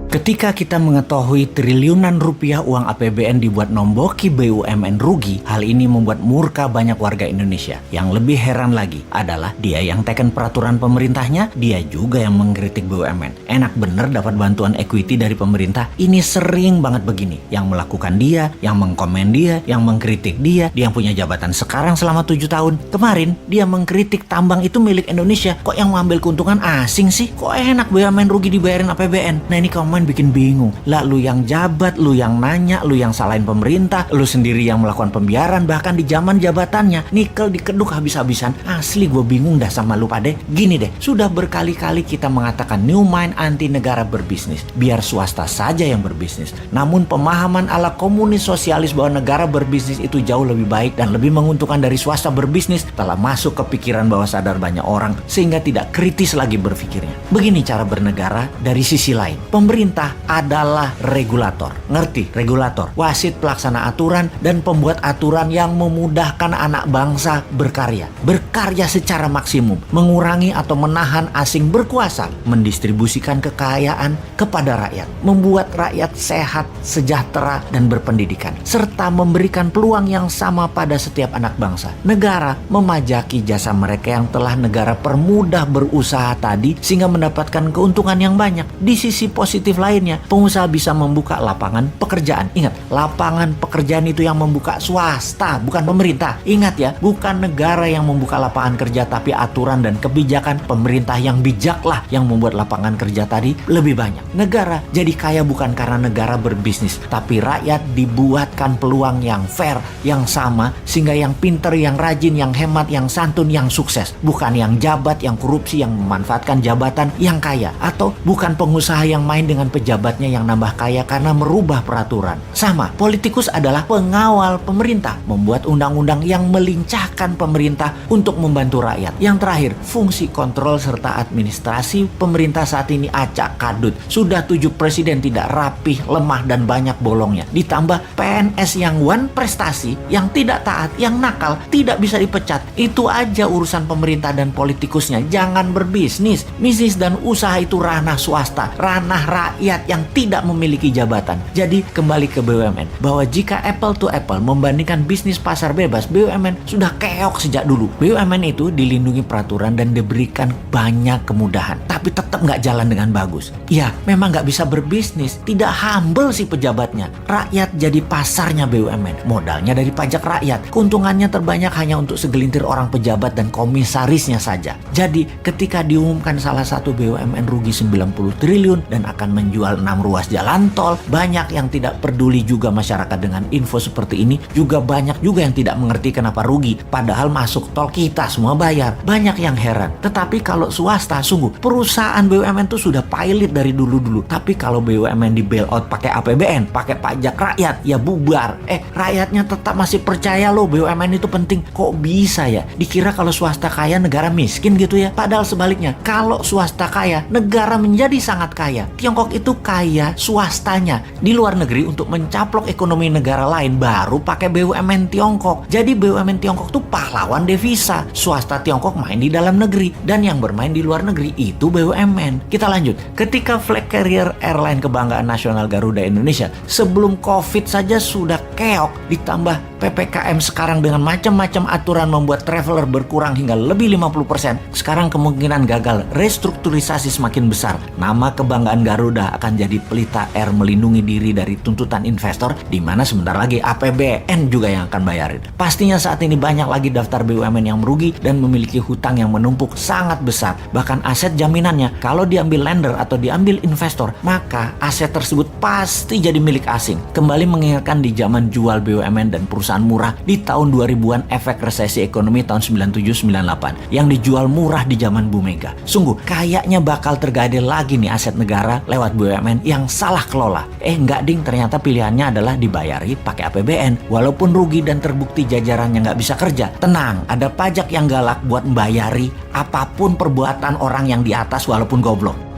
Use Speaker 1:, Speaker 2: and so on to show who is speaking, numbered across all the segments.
Speaker 1: Ketika kita mengetahui triliunan rupiah uang APBN dibuat nomboki BUMN rugi, hal ini membuat murka banyak warga Indonesia. Yang lebih heran lagi adalah dia yang teken peraturan pemerintahnya, dia juga yang mengkritik BUMN. Enak bener dapat bantuan equity dari pemerintah, ini sering banget begini. Yang melakukan dia, yang mengkomen dia, yang mengkritik dia yang punya jabatan sekarang selama 7 tahun. Kemarin dia mengkritik tambang itu milik Indonesia, kok yang mengambil keuntungan asing sih? Kok enak BUMN rugi dibayarin APBN? Nah ini komen bikin bingung. Lah lu yang jabat, lu yang nanya, lu yang salahin pemerintah, lu sendiri yang melakukan pembiaran bahkan di zaman jabatannya. Nikel dikeduk habis-habisan. Asli gue bingung dah sama lu pade. Gini deh, sudah berkali-kali kita mengatakan new mind anti negara berbisnis. Biar swasta saja yang berbisnis. Namun pemahaman ala komunis sosialis bahwa negara berbisnis itu jauh lebih baik dan lebih menguntungkan dari swasta berbisnis telah masuk ke pikiran bawah sadar banyak orang sehingga tidak kritis lagi berpikirnya. Begini cara bernegara dari sisi lain. Pemerintah adalah regulator. Ngerti? Regulator. Wasit pelaksana aturan dan pembuat aturan yang memudahkan anak bangsa berkarya. Berkarya secara maksimum. Mengurangi atau menahan asing berkuasa. Mendistribusikan kekayaan kepada rakyat. Membuat rakyat sehat, sejahtera, dan berpendidikan. Serta memberikan peluang yang sama pada setiap anak bangsa. Negara memajaki jasa mereka yang telah negara permudah berusaha tadi sehingga mendapatkan keuntungan yang banyak. Di sisi positif lainnya, pengusaha bisa membuka lapangan pekerjaan. Ingat, lapangan pekerjaan itu yang membuka swasta, bukan pemerintah. Ingat ya, bukan negara yang membuka lapangan kerja, tapi aturan dan kebijakan pemerintah yang bijaklah yang membuat lapangan kerja tadi lebih banyak. Negara jadi kaya bukan karena negara berbisnis, tapi rakyat dibuatkan peluang yang fair, yang sama, sehingga yang pinter, yang rajin, yang hemat, yang santun, yang sukses. Bukan yang jabat, yang korupsi, yang memanfaatkan jabatan, yang kaya. Atau bukan pengusaha yang main dengan pejabatnya yang nambah kaya karena merubah peraturan. Sama, politikus adalah pengawal pemerintah, membuat undang-undang yang melincahkan pemerintah untuk membantu rakyat. Yang terakhir, fungsi kontrol serta administrasi pemerintah saat ini acak kadut. Sudah 7 presiden tidak rapih, lemah, dan banyak bolongnya. Ditambah PNS yang one prestasi, yang tidak taat, yang nakal, tidak bisa dipecat. Itu aja urusan pemerintah dan politikusnya. Jangan berbisnis. Bisnis dan usaha itu ranah swasta, ranah rakyat yang tidak memiliki jabatan. Jadi kembali ke BUMN, bahwa jika apple to apple membandingkan bisnis pasar bebas, BUMN sudah keok sejak dulu. BUMN itu dilindungi peraturan dan diberikan banyak kemudahan, tapi tetap nggak jalan dengan bagus. Ya, memang nggak bisa berbisnis, tidak humble si pejabatnya. Rakyat jadi pasarnya BUMN, modalnya dari pajak rakyat. Keuntungannya terbanyak hanya untuk segelintir orang pejabat dan komisarisnya saja. Jadi ketika diumumkan salah satu BUMN rugi 90 triliun dan akan menjual 6 ruas jalan tol, banyak yang tidak peduli juga masyarakat dengan info seperti ini. Juga banyak juga yang tidak mengerti kenapa rugi, padahal masuk tol kita semua bayar. Banyak yang heran. Tetapi kalau swasta, sungguh perusahaan BUMN itu sudah pilot dari dulu-dulu. Tapi kalau BUMN di bail out pakai APBN, pakai pajak rakyat, ya bubar. Rakyatnya tetap masih percaya loh BUMN itu penting. Kok bisa ya? Dikira kalau swasta kaya negara miskin gitu ya. Padahal sebaliknya, kalau swasta kaya negara menjadi sangat kaya. Tiongkok itu kaya swastanya. Di luar negeri untuk mencaplok ekonomi negara lain baru pakai BUMN Tiongkok. Jadi BUMN Tiongkok tuh pahlawan devisa. Swasta Tiongkok main di dalam negeri dan yang bermain di luar negeri itu BUMN. Kita lanjut. Ketika flag carrier airline kebanggaan nasional Garuda Indonesia sebelum Covid saja sudah keok, ditambah PPKM sekarang dengan macam-macam aturan membuat traveler berkurang hingga lebih 50%. Sekarang kemungkinan gagal restrukturisasi semakin besar. Nama kebanggaan Garuda akan jadi pelita air melindungi diri dari tuntutan investor, di mana sebentar lagi APBN juga yang akan bayarin. Pastinya saat ini banyak lagi daftar BUMN yang merugi dan memiliki hutang yang menumpuk sangat besar. Bahkan aset jaminannya kalau diambil lender atau diambil investor, maka aset tersebut pasti jadi milik asing. Kembali mengingatkan di zaman jual BUMN dan perusahaan murah di tahun 2000-an, efek resesi ekonomi tahun 97-98 yang dijual murah di zaman Bu Mega. Sungguh kayaknya bakal tergadai lagi nih aset negara lewat BUMN yang salah kelola. Enggak ding, ternyata pilihannya adalah dibayari pakai APBN. Walaupun rugi dan terbukti jajarannya nggak bisa kerja, tenang, ada pajak yang galak buat membayari apapun perbuatan orang yang di atas walaupun goblok.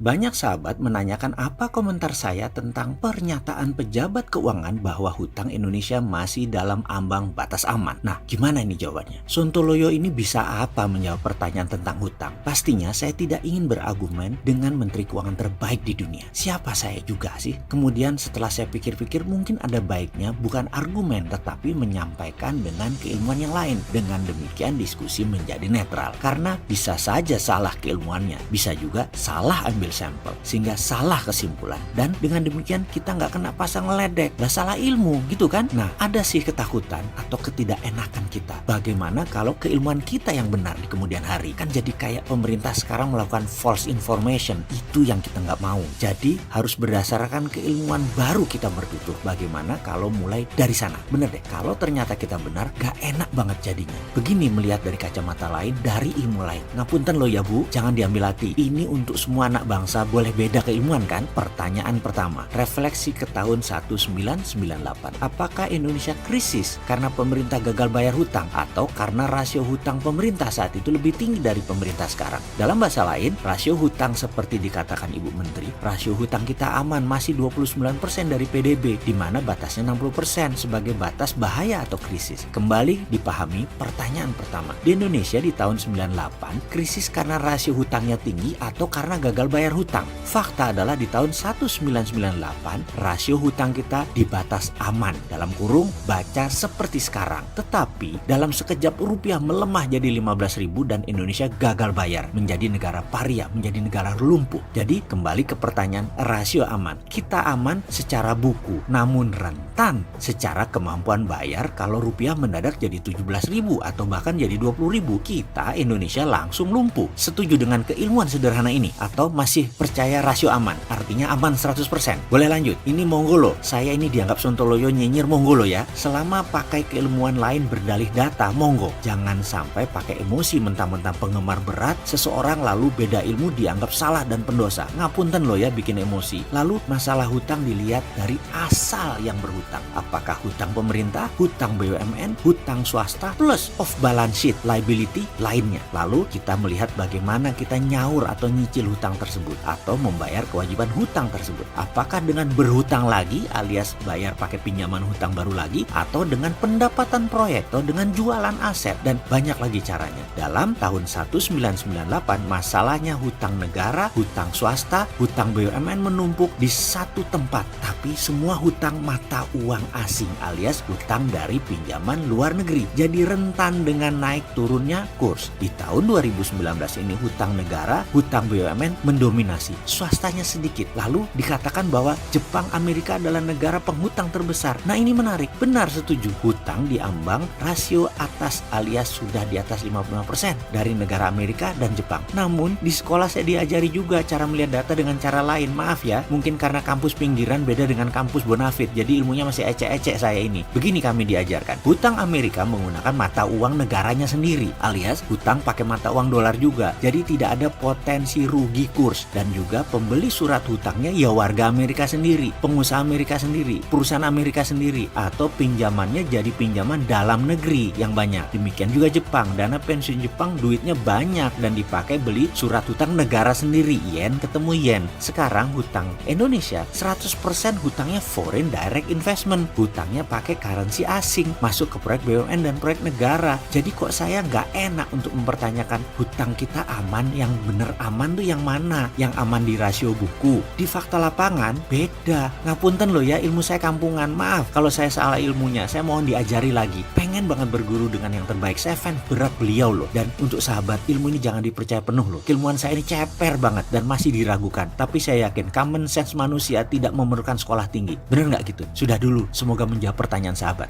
Speaker 1: Banyak sahabat menanyakan apa komentar saya tentang pernyataan pejabat keuangan bahwa hutang Indonesia masih dalam ambang batas aman. Nah, gimana ini jawabannya? Sontoloyo ini bisa apa menjawab pertanyaan tentang hutang? Pastinya saya tidak ingin berargumen dengan Menteri Keuangan terbaik di dunia. Siapa saya juga sih? Kemudian setelah saya pikir-pikir, mungkin ada baiknya bukan argumen tetapi menyampaikan dengan keilmuan yang lain. Dengan demikian diskusi menjadi netral. Karena bisa saja salah keilmuannya, bisa juga salah ambil sampel sehingga salah kesimpulan, dan dengan demikian kita nggak kena pasang ledek, lah salah ilmu gitu kan. Nah, ada sih ketakutan atau ketidakenakan kita, bagaimana kalau keilmuan kita yang benar di kemudian hari. Kan jadi kayak pemerintah sekarang melakukan false information, itu yang kita nggak mau. Jadi harus berdasarkan keilmuan baru kita bertutur. Bagaimana kalau mulai dari sana? Bener deh, kalau ternyata kita benar, gak enak banget jadinya. Begini melihat dari kacamata lain, dari ilmu lain. Ngapunten loh ya Bu, jangan diambil hati. Ini untuk semua anak bangsa, boleh beda keilmuan kan? Pertanyaan pertama, refleksi ke tahun 1998. Apakah Indonesia krisis karena pemerintah gagal bayar hutang atau karena rasio hutang pemerintah saat itu lebih tinggi dari pemerintah sekarang? Dalam bahasa lain, rasio hutang seperti dikatakan Ibu Menteri, rasio hutang kita aman masih 29% dari PDB, di mana batasnya 60% sebagai batas bahaya atau krisis. Kembali dipahami pertanyaan pertama. Di Indonesia di tahun 98, krisis karena rasio hutangnya tinggi atau karena gagal bayar hutang? Fakta adalah di tahun 1998 rasio hutang kita di batas aman, dalam kurung baca seperti sekarang. Tetapi dalam sekejap rupiah melemah jadi 15.000 dan Indonesia gagal bayar, menjadi negara paria, menjadi negara lumpuh. Jadi kembali ke pertanyaan rasio aman. Kita aman secara buku, namun rentan secara kemampuan bayar. Kalau rupiah mendadak jadi 17.000 atau bahkan jadi 20.000, kita Indonesia langsung lumpuh. Setuju dengan keilmuan sederhana ini atau masih percaya rasio aman? Artinya aman 100%. Boleh lanjut? Ini monggo loh. Saya ini dianggap Sontoloyo nyinyir, monggo loh ya. Selama pakai keilmuan lain berdalih data, monggo. Jangan sampai pakai emosi mentang-mentang penggemar berat seseorang lalu beda ilmu dianggap salah dan pendosa. Ngapunten loh ya bikin emosi. Lalu masalah hutang dilihat dari asal yang berhutang. Apakah hutang pemerintah, hutang BUMN, hutang swasta, plus off balance sheet liability lainnya. Lalu kita melihat bagaimana kita nyaur atau nyicil hutang tersebut atau membayar kewajiban hutang tersebut. Apakah dengan berhutang lagi alias bayar pakai pinjaman hutang baru lagi, atau dengan pendapatan proyek, atau dengan jualan aset, dan banyak lagi caranya. Dalam tahun 1998 masalahnya hutang negara, hutang swasta, hutang BUMN menumpuk di satu tempat, tapi semua hutang mata uang asing alias hutang dari pinjaman luar negeri. Jadi rentan dengan naik turunnya kurs. Di tahun 2019 ini hutang negara, hutang BUMN mendominasi, swastanya sedikit. Lalu dikatakan bahwa Jepang, Amerika adalah negara penghutang terbesar. Nah ini menarik, benar setuju. Hutang diambang rasio atas alias sudah di atas 55% dari negara Amerika dan Jepang. Namun di sekolah saya diajari juga cara melihat data dengan cara lain. Maaf ya, mungkin karena kampus pinggiran beda dengan kampus Bonafit, jadi ilmunya masih ecek-ecek saya ini. Begini kami diajarkan, hutang Amerika menggunakan mata uang negaranya sendiri, alias hutang pakai mata uang dolar juga. Jadi tidak ada potensi rugi kurs, dan juga pembeli surat hutangnya ya warga Amerika sendiri, pengusaha Amerika sendiri, perusahaan Amerika sendiri, atau pinjamannya jadi pinjaman dalam negeri yang banyak. Demikian juga Jepang, dana pensiun Jepang duitnya banyak dan dipakai beli surat hutang negara sendiri, yen ketemu yen. Sekarang hutang Indonesia 100% hutangnya foreign direct investment, hutangnya pakai currency asing, masuk ke proyek BUMN dan proyek negara. Jadi kok saya nggak enak untuk mempertanyakan hutang kita aman? Yang bener aman tuh yang mana? Yang aman di rasio buku, di fakta lapangan beda. Ngapunten loh ya, ilmu saya kampungan, maaf kalau saya salah ilmunya, saya mohon diajari lagi. Pengen banget berguru dengan yang terbaik, saya fans berat beliau loh. Dan untuk sahabat, ilmu ini jangan dipercaya penuh loh. Keilmuan saya ini ceper banget dan masih diragukan, tapi saya yakin common sense manusia tidak memerlukan sekolah tinggi. Bener nggak gitu? Sudah dulu, semoga menjawab pertanyaan sahabat.